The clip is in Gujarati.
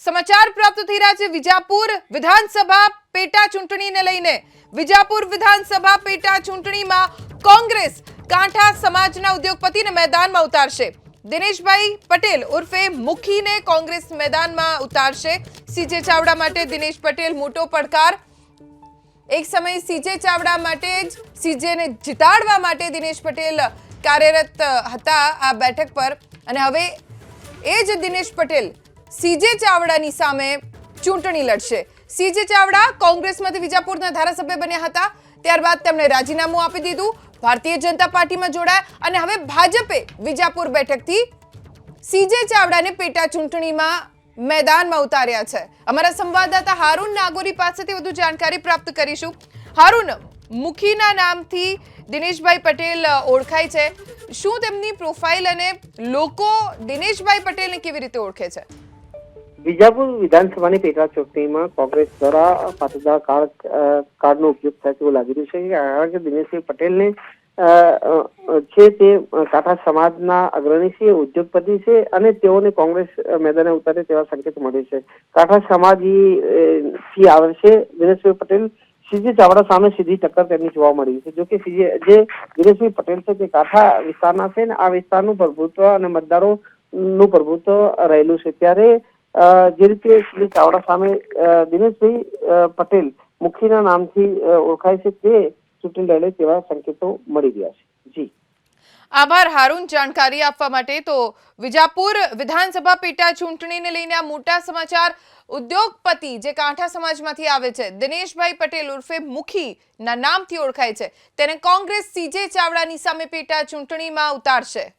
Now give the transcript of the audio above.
સમાચાર પ્રાપ્ત થઈ રહ્યા છે વિજાપુર વિધાનસભા પેટા ચૂંટણીને લઈને। વિજાપુર વિધાનસભા પેટા ચૂંટણીમાં કોંગ્રેસ કાંઠા સમાજના ઉદ્યોગપતિને મેદાનમાં ઉતારશે। દિનેશભાઈ પટેલ ઉર્ફે મુખીને કોંગ્રેસ મેદાનમાં ઉતારશે। સીજે ચાવડા માટે દિનેશ પટેલ મોટો પડકાર। એક સમય સીજે ચાવડા માટે જ સીજેને જીતાડવા માટે દિનેશ પટેલ કાર્યરત હતા આ બેઠક પર, અને હવે એ જ દિનેશ પટેલ સીજે ચાવડાની સામે ચૂંટણી લડશે। સીજે ચાવડા કોંગ્રેસમાંથી વિજાપુરના ધારાસભ્ય બન્યા હતા, ત્યારબાદ તેમણે રાજીનામું આપી દીધું, ભારતીય જનતા પાર્ટીમાં જોડાયા અને હવે ભાજપે વિજાપુર બેઠકથી સીજે ચાવડાને પેટા ચૂંટણીમાં मैदान में उतार्या है। हमारा संवाददाता हारून नागोरी पासेथी વધુ जानकारी प्राप्त करीशुं। हारून, मुखीना नामथी दिनेशभाई पटेल ओळखाय छे, शुं तेमनी प्रोफाइल अने लोको दिनेशभाई पटेलने केवी रीते ओळखे छे? विजापुर विधानसभाની પેટા ચૂંટણીમાં કોંગ્રેસ દ્વારા પાટીદાર કાર્ડનો ઉપયોગ થાય તેવું લાગી રહ્યું છે, કારણ કે દિનેશભાઈ પટેલને છે તે કાંઠા સમાજના અગ્રણી છે, ઉદ્યોગપતિ છે અને તેઓને કોંગ્રેસ મેદાને ઉતારે તેવા સંકેત મળે છે। કાંઠા સમાજથી આવે છે દિનેશભાઈ પટેલ। સીજે ચાવડા સામે સીધી ટક્કર તેમની જોવા મળી છે। જો કે જે દિનેશભાઈ પટેલ છે તે કાંઠા વિસ્તારના છે ને આ વિસ્તારનું પ્રભુત્વ અને મતદારોનું પ્રભુત્વ રહેલું છે, ત્યારે જે રીતે સીજે ચાવડા સામે દિનેશભાઈ પટેલ મુખીના નામથી ઓળખાય છે તે ચૂંટણી લડે તેવા સંકેતો મળી રહ્યા છે। જી આભાર હાरून જાણકારી આપવા માટે। તો વિજાપુર વિધાનસભા પેટા ચૂંટણીને લઈને આ મોટા સમાચાર। ઉદ્યોગપતિ જે કાંઠા સમાજમાંથી આવે છે દિનેશભાઈ પટેલ ઉર્ફે મુખી ના નામથી ઓળખાય છે, તેને કોંગ્રેસ સીજે ચાવડાની સામે પેટા ચૂંટણીમાં ઉતારશે।